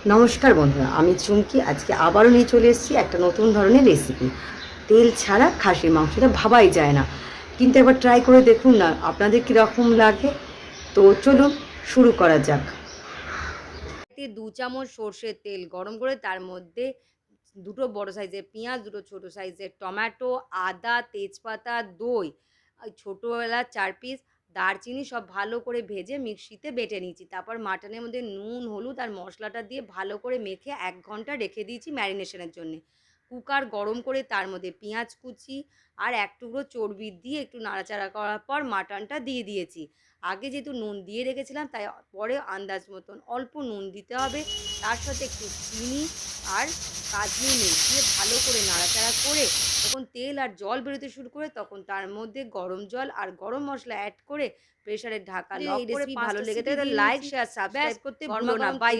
নমস্কার বন্ধুরা, আমি চুমকি। আজকে আবারও নিয়ে চলে এসেছি একটা নতুন ধরনের রেসিপি। তেল ছাড়া খাসির মাংসটা ভাবাই যায় না, কিন্তু একবার ট্রাই করে দেখুন না আপনাদের কীরকম লাগে। তো চলুন শুরু করা যাক। 2 চামচ সর্ষের তেল গরম করে তার মধ্যে দুটো বড় সাইজের পেঁয়াজ, দুটো ছোট সাইজের টমেটো, আদা, তেজপাতা, দই, ছোটো এলাচ 4 পিস, দারচিনি সব ভালো করে ভেজে মিক্সিতে বেটে নিয়েছি। তারপর মাটনের মধ্যে নুন, হলুদ আর মশলাটা দিয়ে ভালো করে মেখে 1 ঘন্টা রেখে দিয়েছি ম্যারিনেশনের জন্যে। কুকার গরম করে তার মধ্যে পেঁয়াজ কুচি আর 1 টুকরো চর্বি দিয়ে একটু নাড়াচাড়া করার পর মাটনটা দিয়ে দিয়েছি। আগে যেহেতু নুন দিয়ে রেখেছিলাম তাই পরে আন্দাজ মতন অল্প নুন দিতে হবে। তার সাথে একটু চিনি আর কাজু দিয়ে ভালো করে নাড়াচাড়া করে যখন তেল আর জল বেরোতে শুরু করে তখন তার মধ্যে গরম জল আর গরম মশলা অ্যাড করে প্রেসারের ঢাকা লক করে 5 টা সিটি দিয়ে নিয়েছি। লাইক, শেয়ার, সাবস্ক্রাইব করতে ভুলো না। বাই।